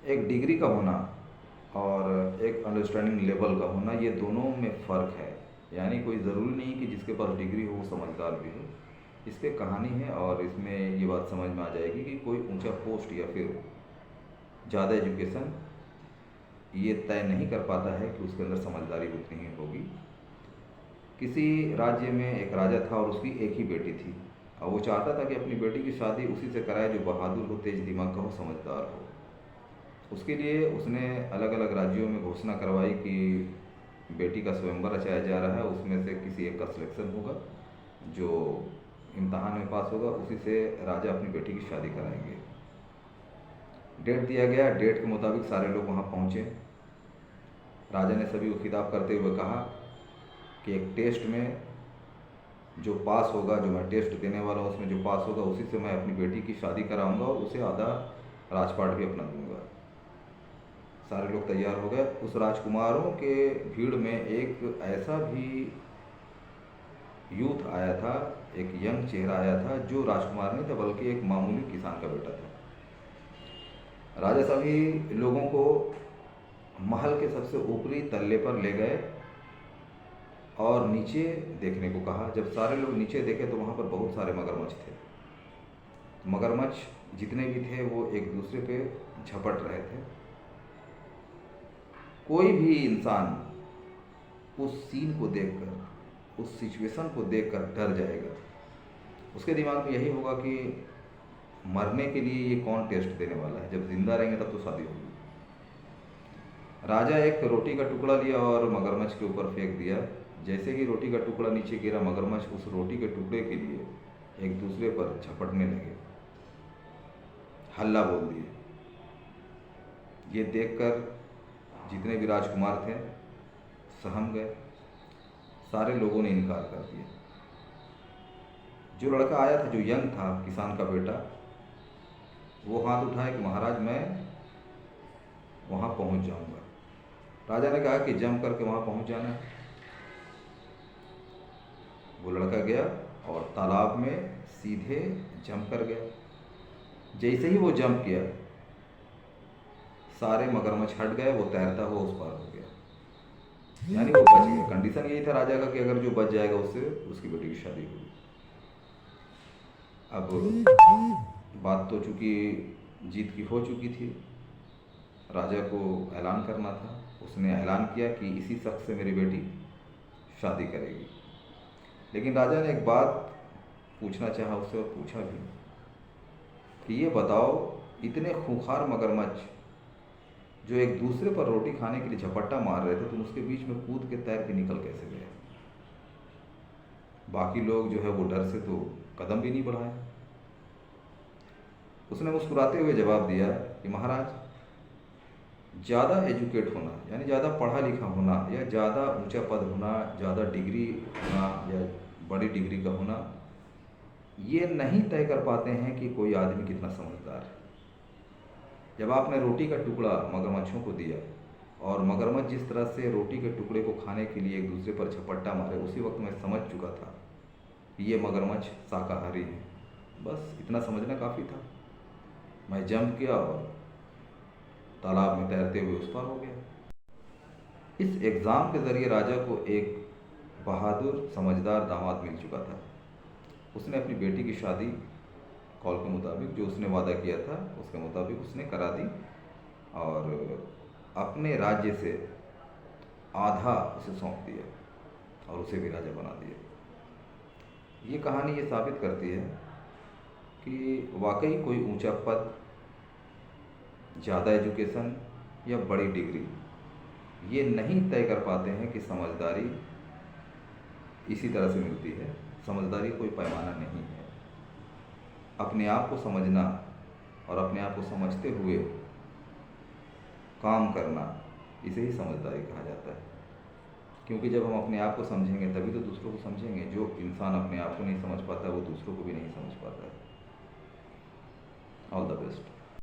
एक डिग्री का होना और एक अंडरस्टैंडिंग लेवल का होना, ये दोनों में फ़र्क है। यानी कोई ज़रूरी नहीं कि जिसके पास डिग्री हो वो समझदार भी हो। इस पे कहानी है और इसमें ये बात समझ में आ जाएगी कि कोई ऊंचा पोस्ट या फिर ज़्यादा एजुकेशन ये तय नहीं कर पाता है कि उसके अंदर समझदारी उतनी ही होगी। किसी राज्य में एक राजा था और उसकी एक ही बेटी थी और वो चाहता था कि अपनी बेटी की शादी उसी से कराए जो बहादुर हो, तेज दिमाग का हो, समझदार हो। उसके लिए उसने अलग अलग राज्यों में घोषणा करवाई कि बेटी का स्वयंवर रचाया जा रहा है, उसमें से किसी एक का सिलेक्शन होगा, जो इम्तहान में पास होगा उसी से राजा अपनी बेटी की शादी कराएंगे। डेट दिया गया, डेट के मुताबिक सारे लोग वहाँ पहुँचे। राजा ने सभी को खिताब करते हुए कहा कि एक टेस्ट में जो पास होगा, जो मैं टेस्ट देने वाला हूँ उसमें जो पास होगा उसी से मैं अपनी बेटी की शादी कराऊंगा और उसे आधा राजपाट भी अपना दूंगा। सारे लोग तैयार हो गए। उस राजकुमारों के भीड़ में एक ऐसा भी यूथ आया था, एक यंग चेहरा आया था जो राजकुमार नहीं था बल्कि एक मामूली किसान का बेटा था। राजा सभी लोगों को महल के सबसे ऊपरी तल्ले पर ले गए और नीचे देखने को कहा। जब सारे लोग नीचे देखे तो वहाँ पर बहुत सारे मगरमच्छ थे। मगरमच्छ जितने भी थे वो एक दूसरे पे झपट रहे थे। कोई भी इंसान उस सीन को देखकर, उस सिचुएशन को देखकर डर जाएगा। उसके दिमाग में यही होगा कि मरने के लिए ये कौन टेस्ट देने वाला है, जब जिंदा रहेंगे तब तो शादी होगी। राजा एक रोटी का टुकड़ा लिया और मगरमच्छ के ऊपर फेंक दिया। जैसे ही रोटी का टुकड़ा नीचे गिरा, मगरमच्छ उस रोटी के टुकड़े के लिए एक दूसरे पर झपटने लगे, हल्ला बोल दिए। ये देखकर जितने भी राजकुमार थे सहम गए। सारे लोगों ने इनकार कर दिया। जो लड़का आया था, जो यंग था, किसान का बेटा, वो हाथ उठाए कि महाराज मैं वहाँ पहुँच जाऊँगा। राजा ने कहा कि जंप करके वहाँ पहुँच जाना है। वो लड़का गया और तालाब में सीधे जंप कर गया। जैसे ही वो जंप किया सारे मगरमच्छ हट गए, वो तैरता हुआ उस पार हो गया। यानी वो बच गया। कंडीशन यही था राजा का कि अगर जो बच जाएगा उससे उसकी बेटी की शादी होगी। अब बात तो चूंकि जीत की हो चुकी थी, राजा को ऐलान करना था। उसने ऐलान किया कि इसी शख्स से मेरी बेटी शादी करेगी। लेकिन राजा ने एक बात पूछना चाहा उससे, और पूछा भी कि ये बताओ, इतने खूंखार मगरमच्छ जो एक दूसरे पर रोटी खाने के लिए झपट्टा मार रहे थे, तुम उसके बीच में कूद के तैर के निकल कैसे गए? बाकी लोग जो है वो डर से तो कदम भी नहीं बढ़ाए। उसने मुस्कुराते हुए जवाब दिया कि महाराज, ज़्यादा एजुकेट होना यानी ज़्यादा पढ़ा लिखा होना या ज़्यादा ऊंचा पद होना, ज़्यादा डिग्री होना या बड़ी डिग्री का होना, ये नहीं तय कर पाते हैं कि कोई आदमी कितना समझदार है। जब आपने रोटी का टुकड़ा मगरमच्छों को दिया और मगरमच्छ जिस तरह से रोटी के टुकड़े को खाने के लिए एक दूसरे पर झपट्टा मारे, उसी वक्त मैं समझ चुका था कि ये मगरमच्छ शाकाहारी है। बस इतना समझना काफ़ी था। मैं जंप किया और तालाब में तैरते हुए उस पार हो गया। इस एग्ज़ाम के ज़रिए राजा को एक बहादुर समझदार दामाद मिल चुका था। उसने अपनी बेटी की शादी कॉल के मुताबिक, जो उसने वादा किया था उसके मुताबिक उसने करा दी और अपने राज्य से आधा उसे सौंप दिया और उसे भी राजा बना दिया। ये कहानी ये साबित करती है कि वाकई कोई ऊंचा पद, ज़्यादा एजुकेशन या बड़ी डिग्री ये नहीं तय कर पाते हैं कि समझदारी इसी तरह से मिलती है। समझदारी कोई पैमाना नहीं है। अपने आप को समझना और अपने आप को समझते हुए काम करना, इसे ही समझदारी कहा जाता है। क्योंकि जब हम अपने आप को समझेंगे तभी तो दूसरों को समझेंगे। जो इंसान अपने आप को नहीं समझ पाता वो दूसरों को भी नहीं समझ पाता है। All the best.